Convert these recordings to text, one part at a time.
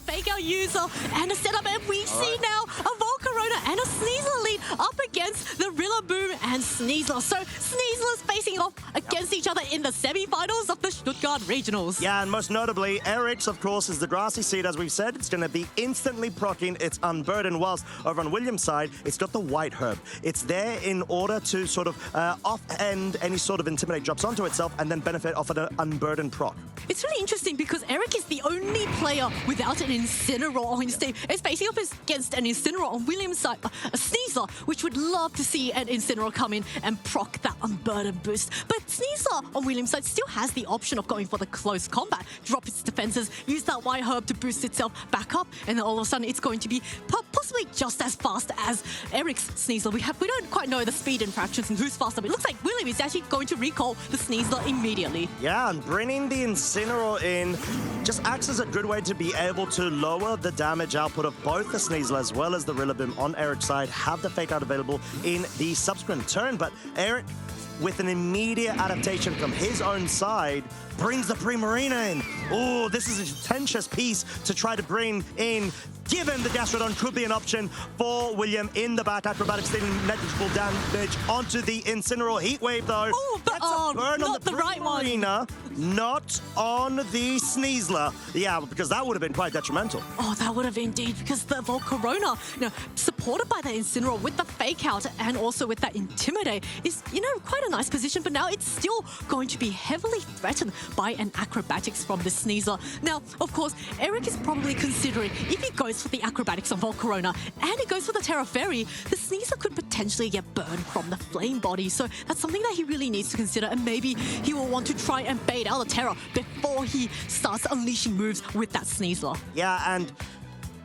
fake out user and a setup, and we see now a Volcarona and a Sneasler lead up against the Rillaboom and Sneasler. So Sneasler's facing off against each other in the semi-finals of the Stuttgart Regionals. Yeah, and most notably, Eric's, of course, is the grassy seed, as we've said. It's going to be instantly proccing its Unburdened, whilst over on William's side, it's got the White Herb. It's there in order to sort of off-end any sort of Intimidate drops onto itself and then benefit off of an Unburdened proc. It's really interesting because Eric is the only player without an Incineroar on his team. It's facing off against an Incineroar on William's side, a Sneasler, which would love to see an Incineroar come in and proc that Unburdened boost. But Sneasler on William's side still has the option of going for the close combat, drop its defenses, use that White Herb to boost itself back up, and then all of a sudden it's going to be possibly just as fast as Eric's Sneasler. We don't quite know the speed and fractions and who's faster, but it looks like William is actually going to recall the Sneasler immediately. Yeah, and bringing the Incineroar in just acts as a good way to be able to lower the damage output of both the Sneasler as well as the Rillaboom on Eric's side, have the Fake Out available in the subsequent turn. But Eric, with an immediate adaptation from his own side, brings the Primarina in. Oh, this is a contentious piece to try to bring in, given the Gastrodon could be an option for William in the back. Acrobatics dealing negligible damage onto the Incineroar. Heat Wave, though. Oh, but burn on not the right one. Not on the Sneasler. Yeah, because that would have been quite detrimental. Oh, that would have indeed, because the Volcarona, supported by the Incineroar with the Fake Out and also with that Intimidate is, quite a nice position, but now it's still going to be heavily threatened by an Acrobatics from the Sneasler. Now, of course, Eric is probably considering if he goes for the Acrobatics on Volcarona and he goes for the Terra Fairy, the Sneasler could potentially get burned from the Flame Body. So that's something that he really needs to consider, and maybe he will want to try and bait out the Terra before he starts unleashing moves with that Sneasler. Yeah, and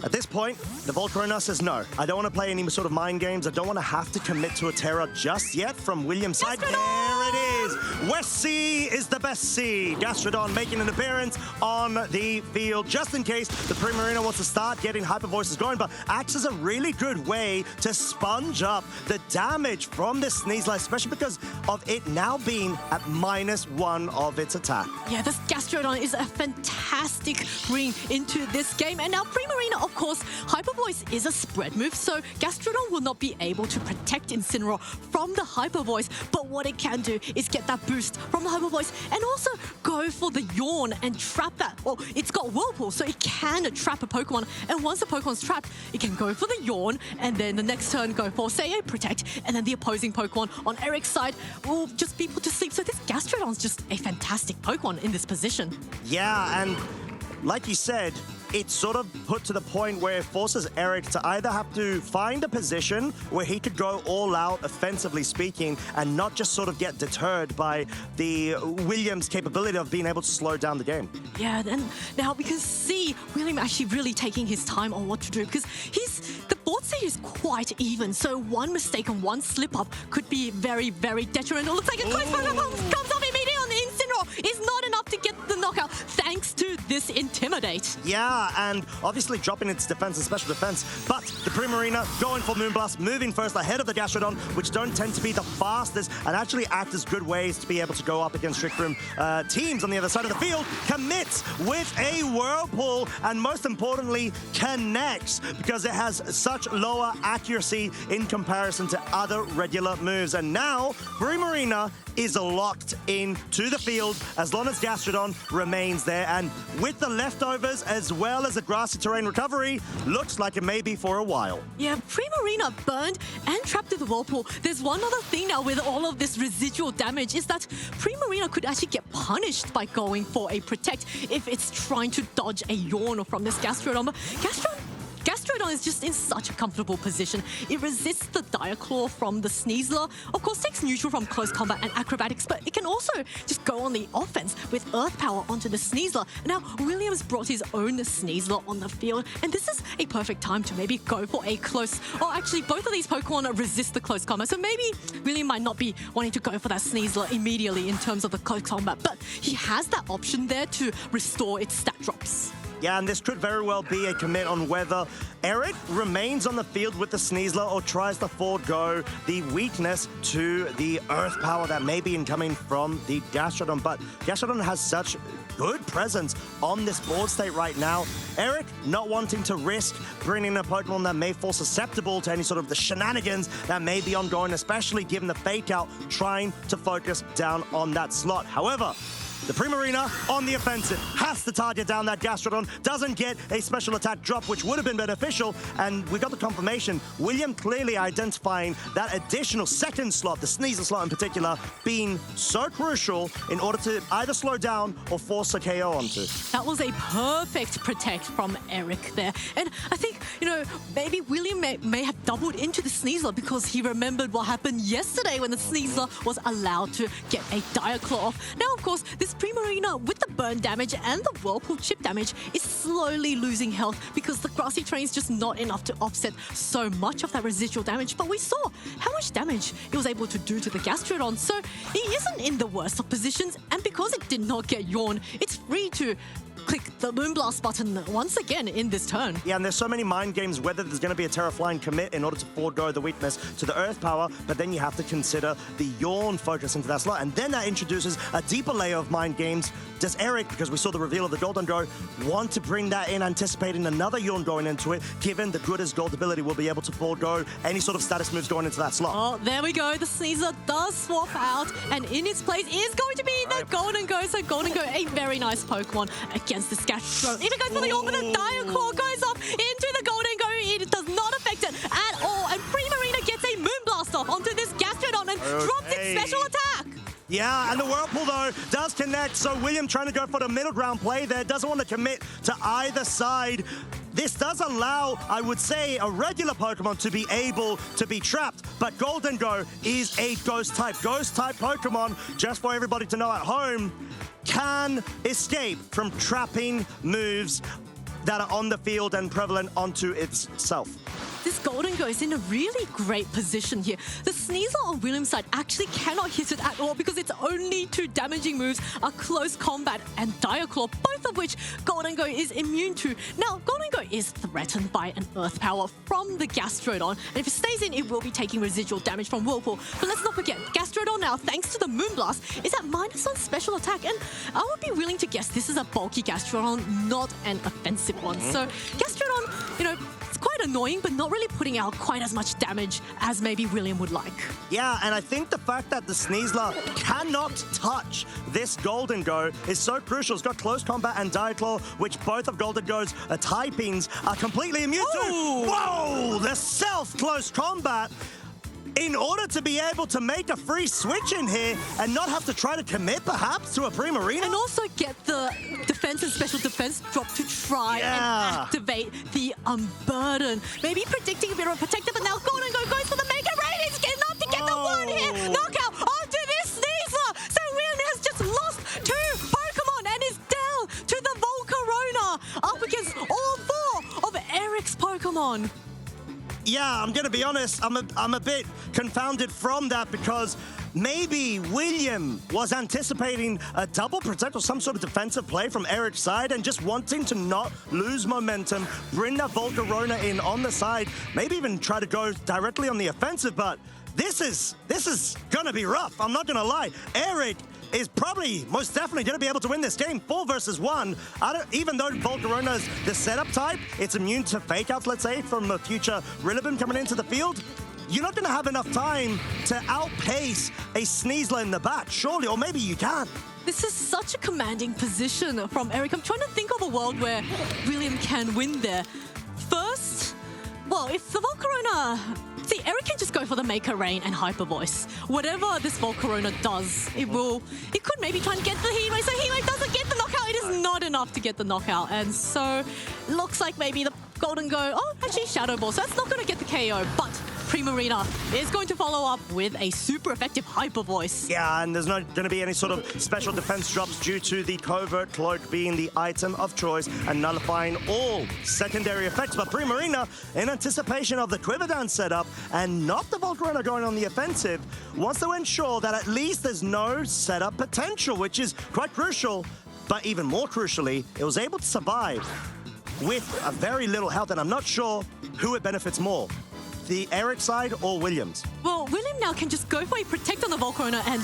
at this point, the Volcarona says no. I don't want to play any sort of mind games. I don't want to have to commit to a Terra just yet from William's side. There it is. West C is the best C. Gastrodon making an appearance on the field just in case the Primarina wants to start getting Hyper Voices going, but acts as a really good way to sponge up the damage from this Sneasler, especially because of it now being at -1 of its attack. Yeah, this Gastrodon is a fantastic bring into this game, and now Primarina, of course, Hyper Voice is a spread move, so Gastrodon will not be able to protect Incineroar from the Hyper Voice, but what it can do is get that boost from the Hyper Voice and also go for the Yawn and trap that. Well, it's got Whirlpool, so it can trap a Pokemon, and once the Pokemon's trapped, it can go for the Yawn, and then the next turn go for, say, a Protect, and then the opposing Pokemon on Eric's side will just be put to sleep. So this Gastrodon's just a fantastic Pokemon in this position. Yeah, and like you said, it's sort of put to the point where it forces Eric to either have to find a position where he could go all out, offensively speaking, and not just sort of get deterred by the Williams' capability of being able to slow down the game. Yeah, and now we can see William actually really taking his time on what to do, because the board state is quite even, so one mistake and one slip-up could be very, very detrimental. Looks like a close one comes off immediately on the Incineroar. Is not enough to get the knockout thanks to this Intimidate. Yeah, and obviously dropping its defense and special defense, but the Primarina going for Moonblast, moving first ahead of the Gastrodon, which don't tend to be the fastest and actually act as good ways to be able to go up against Trick Room teams on the other side of the field. Commits with a Whirlpool, and most importantly, connects, because it has such lower accuracy in comparison to other regular moves. And now, Primarina is locked into the field as long as Gastrodon remains there, and with the leftovers as well as a grassy terrain recovery, looks like it may be for a while. Yeah, Primarina burned and trapped in the Whirlpool. There's one other thing now with all of this residual damage is that Primarina could actually get punished by going for a Protect if it's trying to dodge a Yawn from this Gastrodon. But Gastrodon is just in such a comfortable position. It resists the Dire Claw from the Sneasler, of course takes neutral from close combat and acrobatics, but it can also just go on the offense with Earth Power onto the Sneasler. And now Williams brought his own Sneasler on the field, and this is a perfect time to maybe go for a close, or actually both of these Pokemon resist the close combat, so maybe William might not be wanting to go for that Sneasler immediately in terms of the close combat, but he has that option there to restore its stat drops. Yeah, and this could very well be a commit on whether Eric remains on the field with the Sneasler or tries to forego the weakness to the Earth power that may be incoming from the Gastrodon. But Gastrodon has such good presence on this board state right now. Eric not wanting to risk bringing a Pokemon that may fall susceptible to any sort of the shenanigans that may be ongoing, especially given the fake out, trying to focus down on that slot. However, the Primarina on the offensive has to target down that Gastrodon, doesn't get a special attack drop, which would have been beneficial, and we got the confirmation. William clearly identifying that additional second slot, the Sneasler slot in particular, being so crucial in order to either slow down or force a KO onto. That was a perfect protect from Eric there. And I think, maybe William may have doubled into the Sneasler because he remembered what happened yesterday when the Sneasler was allowed to get a Dire Claw off. Now, of course, this Primarina, with the burn damage and the Whirlpool chip damage, is slowly losing health because the Grassy Terrain is just not enough to offset so much of that residual damage. But we saw how much damage it was able to do to the Gastrodon, so he isn't in the worst of positions, and because it did not get Yawn, it's free to click the Moonblast button once again in this turn. Yeah, and there's so many mind games whether there's going to be a Terraflying commit in order to forego the weakness to the Earth power, but then you have to consider the Yawn focus into that slot, and then that introduces a deeper layer of mind games. Does Eric, because we saw the reveal of the Gholdengo, want to bring that in, anticipating another Yawn going into it, given the good as Gold ability will be able to forego any sort of status moves going into that slot? Oh, there we go. The Sneasler does swap out, and in its place is going to be the Gholdengo. So Gholdengo, a very nice Pokemon against the Gastrodon. Even goes for the Orb, but the Dire Claw goes off into the Gholdengo. It does not affect it at all, and Primarina gets a Moonblast off onto this Gastrodon and drops its special attack. Yeah, and the Whirlpool, though, does connect, so William trying to go for the middle ground play there, doesn't want to commit to either side. This does allow, I would say, a regular Pokemon to be able to be trapped, but Gholdengo is a Ghost-type. Ghost-type Pokemon, just for everybody to know at home, can escape from trapping moves that are on the field and prevalent onto itself. This Gholdengo is in a really great position here. The Sneasler on William's side actually cannot hit it at all because its only two damaging moves are Close Combat and Dire Claw, both of which Gholdengo is immune to. Now, Gholdengo is threatened by an Earth Power from the Gastrodon, and if it stays in, it will be taking residual damage from Whirlpool. But let's not forget, Gastrodon now, thanks to the Moonblast, is at -1 special attack, and I would be willing to guess this is a bulky Gastrodon, not an offensive one. So Gastrodon, it's quite annoying, but not really putting out quite as much damage as maybe William would like. Yeah, and I think the fact that the Sneasler cannot touch this Gholdengo is so crucial. It's got Close Combat and Dire Claw, which both of Gholdengo's typings are completely immune to. Whoa! The self-Close Combat! In order to be able to make a free switch in here and not have to try to commit, perhaps, to a Primarina? And also get the defense and special defense drop to try and activate the Unburden. Maybe predicting a bit of a protector, but now Gholdengo goes for the Mega Rain. It's enough to get the one-hit knockout onto this Sneasler. So William has just lost 2 Pokemon and is down to the Volcarona up against all 4 of Eric's Pokemon. Yeah, I'm going to be honest, I'm a bit confounded from that because maybe William was anticipating a double protect or some sort of defensive play from Eric's side and just wanting to not lose momentum, bring that Volcarona in on the side, maybe even try to go directly on the offensive, but this is going to be rough, I'm not going to lie. Eric is probably most definitely going to be able to win this game 4 versus 1. Even though Volcarona is the setup type, it's immune to fake outs, let's say, from a future Rillaboom coming into the field. You're not going to have enough time to outpace a Sneasler in the back, surely, or maybe you can. This is such a commanding position from Eric. I'm trying to think of a world where William can win there. First, well, if the Volcarona... See, Eric can just go for the Maker Rain and Hyper Voice. Whatever this Volcarona does, it could maybe try and get the Heat Wave. So Heat Wave doesn't get the knockout. It is not enough to get the knockout. And so, looks like maybe the Gholdengo... Oh, actually Shadow Ball. So that's not going to get the KO. But Primarina is going to follow up with a super effective Hyper Voice. Yeah, and there's not going to be any sort of special defense drops due to the Covert Cloak being the item of choice and nullifying all secondary effects. But Primarina, in anticipation of the Quiver Dance setup and not the Volcarona going on the offensive, wants to ensure that at least there's no setup potential, which is quite crucial. But even more crucially, it was able to survive with a very little health, and I'm not sure who it benefits more, the Eric side or Williams. Well, William now can just go for a protect on the Volcarona and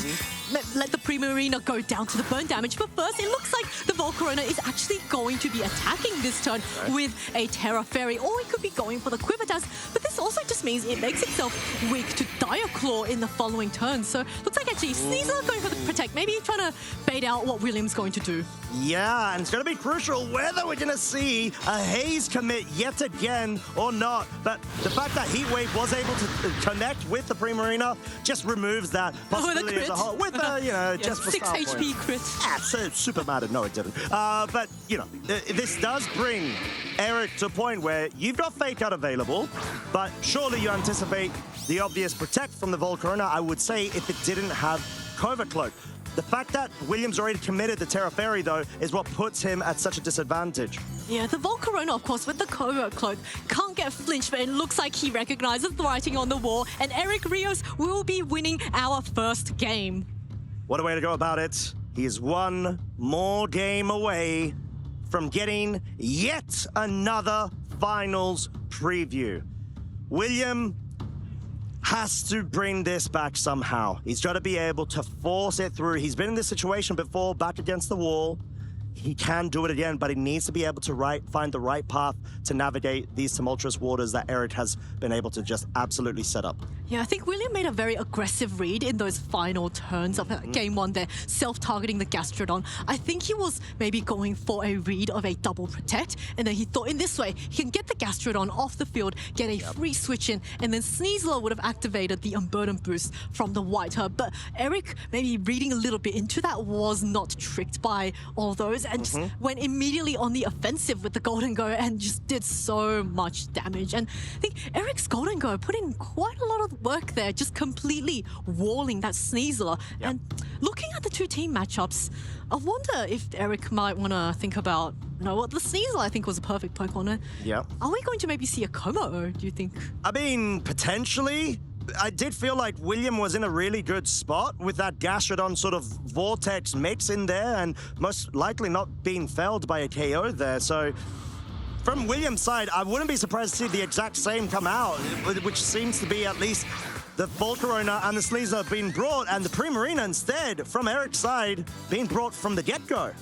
let the Primarina go down to the burn damage. But first, it looks like the Volcarona is actually going to be attacking this turn with a Terra Fairy, or it could be going for the Quiver Dance. But this also just means it makes itself weak to Dire Claw in the following turn. So looks like actually Sneasler going for the protect, maybe trying to bait out what William's going to do. Yeah, and it's going to be crucial whether we're going to see a Haze commit yet again or not. But the fact that Heat Wave was able to connect with the Primarina just removes that possibility as a whole. With just for 6 start HP point. crit. Yeah, so super mad. No, it didn't. But, this does bring Eric to a point where you've got Fake Out available, but surely you anticipate the obvious protect from the Volcarona, I would say, if it didn't have Covert Cloak. The fact that Williams already committed the Terra Fairy, though, is what puts him at such a disadvantage. Yeah, the Volcarona, of course, with the Covert Cloak, can't get flinched, but it looks like he recognizes the writing on the wall, and Eric Rios will be winning our first game. What a way to go about it. He is one more game away from getting yet another finals preview. William has to bring this back somehow. He's got to be able to force it through. He's been in this situation before, back against the wall. He can do it again, but he needs to be able to find the right path to navigate these tumultuous waters that Eric has been able to just absolutely set up. Yeah, I think William made a very aggressive read in those final turns of game one there, self-targeting the Gastrodon. I think he was maybe going for a read of a double protect, and then he thought in this way, he can get the Gastrodon off the field, get a free switch in, and then Sneasler would have activated the Unburden boost from the White Herb. But Eric, maybe reading a little bit into that, was not tricked by all those, and just went immediately on the offensive with the Gholdengo and just did so much damage. And I think Eric's Gholdengo put in quite a lot of work there, just completely walling that Sneasler. And looking at the two team matchups, I wonder if Eric might want to think about, the Sneasler I think was a perfect Pokemon. Yeah. Are we going to maybe see a Como, do you think? I mean, potentially. I did feel like William was in a really good spot with that Gastrodon sort of vortex mix in there and most likely not being felled by a KO there. So from William's side, I wouldn't be surprised to see the exact same come out, which seems to be at least the Volcarona and the Sneasler being brought, and the Primarina instead, from Eric's side, being brought from the get-go.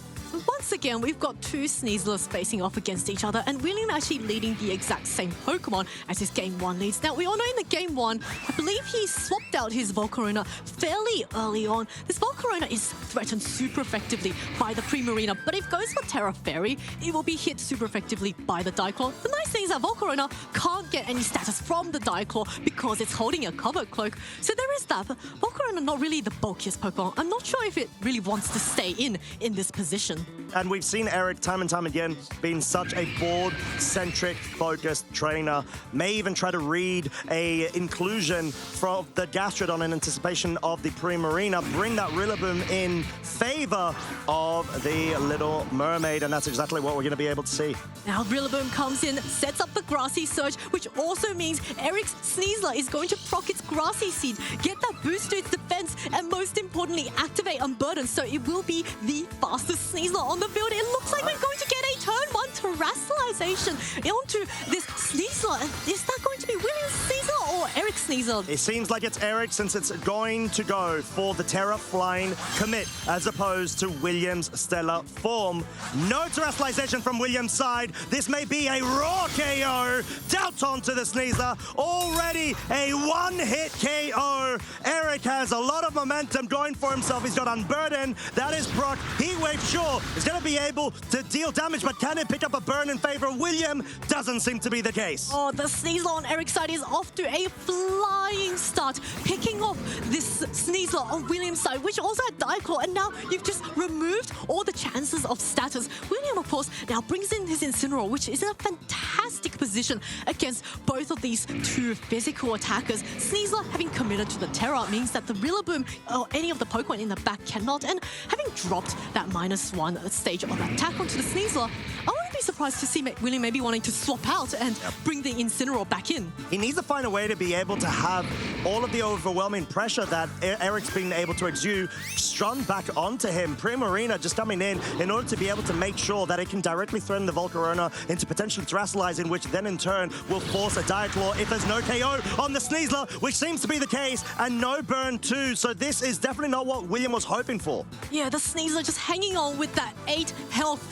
Once again, we've got two Sneaslers facing off against each other, and William actually leading the exact same Pokemon as his Game 1 leads. Now, we all know in the Game 1, I believe he swapped out his Volcarona fairly early on. This Volcarona is threatened super effectively by the Primarina, but if it goes for Terra Fairy, it will be hit super effectively by the Diaclaw. The nice thing is that Volcarona can't get any status from the Diaclaw because it's holding a Covert Cloak. So there is that, but Volcarona not really the bulkiest Pokemon. I'm not sure if it really wants to stay in this position. And we've seen Eric time and time again being such a board-centric, focused trainer. May even try to read a inclusion from the Gastrodon in anticipation of the Primarina, bring that Rillaboom in favor of the Little Mermaid, and that's exactly what we're going to be able to see. Now Rillaboom comes in, sets up the Grassy Surge, which also means Eric's Sneasler is going to proc its Grassy Seed, get that boost to its defense, and most importantly, activate Unburden, so it will be the fastest Sneasler on the field. It looks like we're going to get a turn 1 terrestrialization onto this Sneasler. And is that going to be William's Sneasler or Eric's Sneasler? It seems like it's Eric, since it's going to go for the Terra Flying commit as opposed to William's Stellar Form. No terrestrialization from William's side. This may be a raw KO. Doubt onto the Sneasler. Already a one-hit KO. Eric has a lot of momentum going for himself. He's got Unburden. That is proc. Heat Wave, sure, is going to be able to deal damage, but can it pick up a burn in favor of William? Doesn't seem to be the case. Oh, the Sneasler on Eric's side is off to a flying start, picking off this Sneasler on William's side, which also had Diaclaw, and now you've just removed all the chances of status. William, of course, now brings in his Incineroar, which is in a fantastic position against both of these two physical attackers. Sneasler having committed to the Terra means that the Rillaboom or any of the Pokemon in the back cannot, and having dropped that -1 stage of attack onto the Sneasler, I want to be be surprised to see William maybe wanting to swap out and bring the Incineroar back in. He needs to find a way to be able to have all of the overwhelming pressure that Eric's been able to exude strung back onto him. Primarina just coming in order to be able to make sure that it can directly threaten the Volcarona into potentially Terastallizing, which then in turn will force a Dire Claw if there's no KO on the Sneasler, which seems to be the case, and no burn too. So this is definitely not what William was hoping for. Yeah, the Sneasler just hanging on with that 8 health.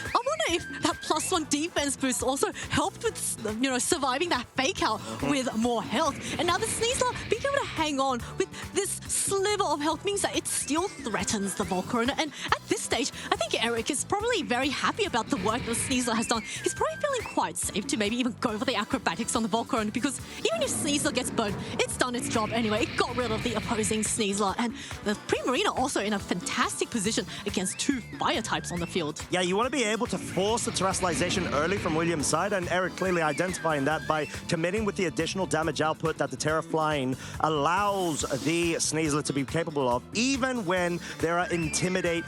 I wonder if that +1 defense boost also helped with, you know, surviving that fake out with more health. And now the Sneasler being able to hang on with this sliver of health means that it still threatens the Volcarona. And at this stage, I think Eric is probably very happy about the work the Sneasler has done. He's probably feeling quite safe to maybe even go for the acrobatics on the Volcarona, because even if Sneasler gets burned, it's done its job anyway. It got rid of the opposing Sneasler. And the Primarina also in a fantastic position against 2 fire types on the field. Yeah, you want to be able to force the Terastallization early from William's side, and Eric clearly identifying that by committing with the additional damage output that the Terra Flying allows the Sneasler to be capable of, even when there are Intimidate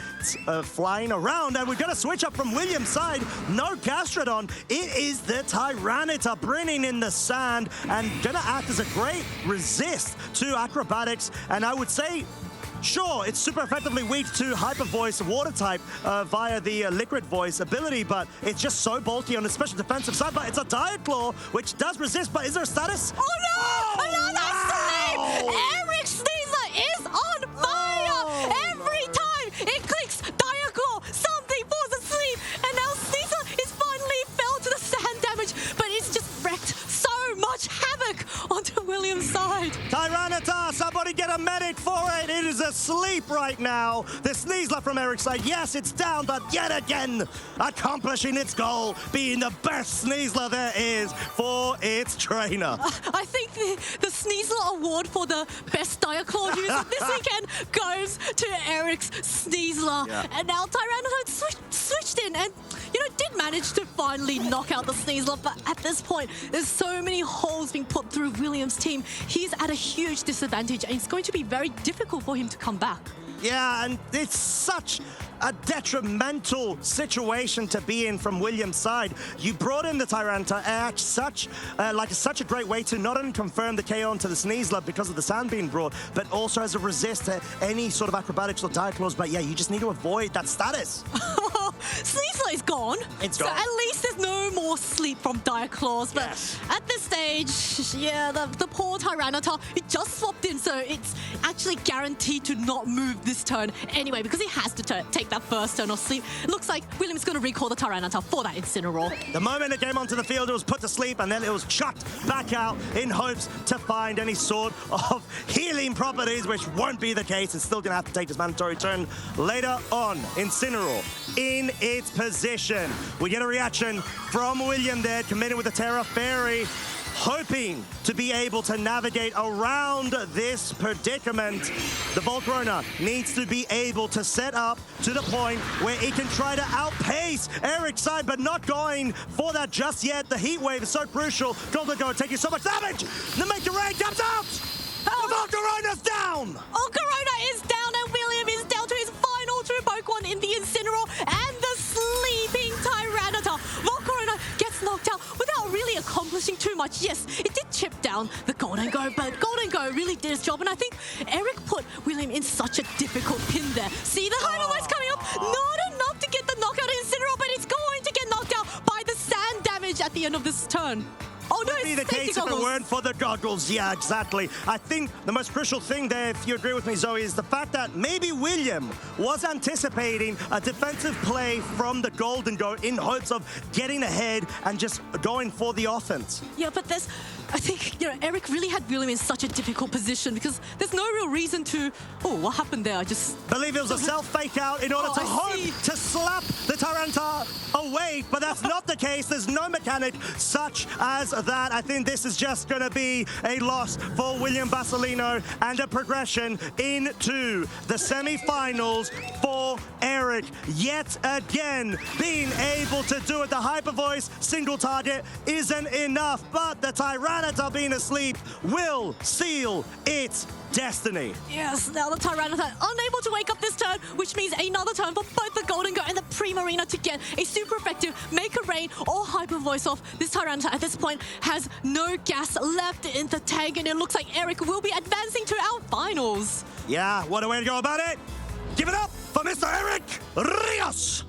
flying around. And we're going to switch up from William's side. No Gastrodon. It is the Tyranitar bringing in the sand and going to act as a great resist to acrobatics. And I would say, sure, it's super effectively weak to Hyper Voice Water type via the Liquid Voice ability, but it's just so bulky on the special defensive side. But it's a Dire Claw, which does resist, but is there a status? Oh no! Another sleep! Eric Sneasler is on fire! Every time it clicks Dire Claw, something falls asleep, and now Sneasler is finally fell to the sand damage, but it's just wrecked so much havoc onto William's side. Tyranitar, somebody get a medic for it. It is asleep right now. The Sneasler from Eric's side, yes, it's down, but yet again, accomplishing its goal, being the best Sneasler there is for its trainer. I think the Sneasler award for the best Dire Claw user this weekend goes to Eric's Sneasler. Yeah. And now Tyranitar switched in and, you know, did manage to finally knock out the Sneasler, but at this point, there's so many holes being put through William's team. He's at a huge disadvantage, and it's going to be very difficult for him to come back. Yeah, and it's such a detrimental situation to be in from William's side. You brought in the Tyranitar at such a great way to not only confirm the KO onto the Sneasler because of the sand being brought, but also as a resist to any sort of acrobatics or Dire Claws. But yeah, you just need to avoid that status. Sneasler is gone. It's so gone. At least there's no more sleep from Dire Claws. But yes, at this stage, yeah, the poor Tyranitar, it just swapped in, so it's actually guaranteed to not move this turn anyway, because he has to take that first turn of sleep. Looks like William's going to recall the Tyranitar for that Incineroar. The moment it came onto the field, it was put to sleep, and then it was chucked back out in hopes to find any sort of healing properties, which won't be the case. It's still going to have to take this mandatory turn later on. Incineroar in its position. We get a reaction from William there, committing with the Terra Fairy, hoping to be able to navigate around this predicament. The Volcarona needs to be able to set up to the point where it can try to outpace Eric's side, but not going for that just yet. The heat wave is so crucial. Gholdengo taking so much damage. The Major Ray comes out. The Volcarona's down. Volcarona is down, and William is down to his final 2 Pokemon in the Incineroar and the sleeping Tyranitar. Volcarona gets knocked out without really accomplishing too much. Yes, it did chip down the Gholdengo, but Gholdengo really did its job, and I think Eric put William in such a difficult pin there. See the Hyper Voice coming up? Not enough to get the knockout in Incineroar, but it's going to get knocked out by the sand damage at the end of this turn. Oh no, Would be the case if it weren't for the goggles. Yeah, exactly. I think the most crucial thing there, if you agree with me, Zoe, is the fact that maybe William was anticipating a defensive play from the Gholdengo in hopes of getting ahead and just going for the offense. Yeah, but I think, you know, Eric really had William in such a difficult position because there's no real reason to... Oh, what happened there? I just... believe it was a self-fake out in order to hope to slap the Tyranitar away, but that's not the case. There's no mechanic such as that. I think this is just going to be a loss for William Bassolino and a progression into the semi-finals for Eric. Yet again, being able to do it. The Hyper Voice single target isn't enough, but the Tyranitar Tyranitar being asleep will seal its destiny. Yes, now the Tyranitar unable to wake up this turn, which means another turn for both the Gholdengo and the Primarina to get a super effective Make a Rain or Hyper Voice off. This Tyranitar at this point has no gas left in the tank, and it looks like Eric will be advancing to our finals. Yeah, what a way to go about it. Give it up for Mr. Eric Rios.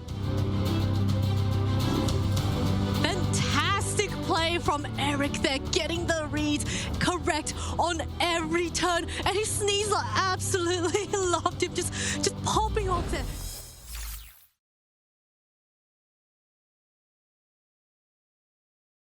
Fantastic play from Eric there, getting the reads correct on every turn, and his sneeze absolutely loved him, just popping off there.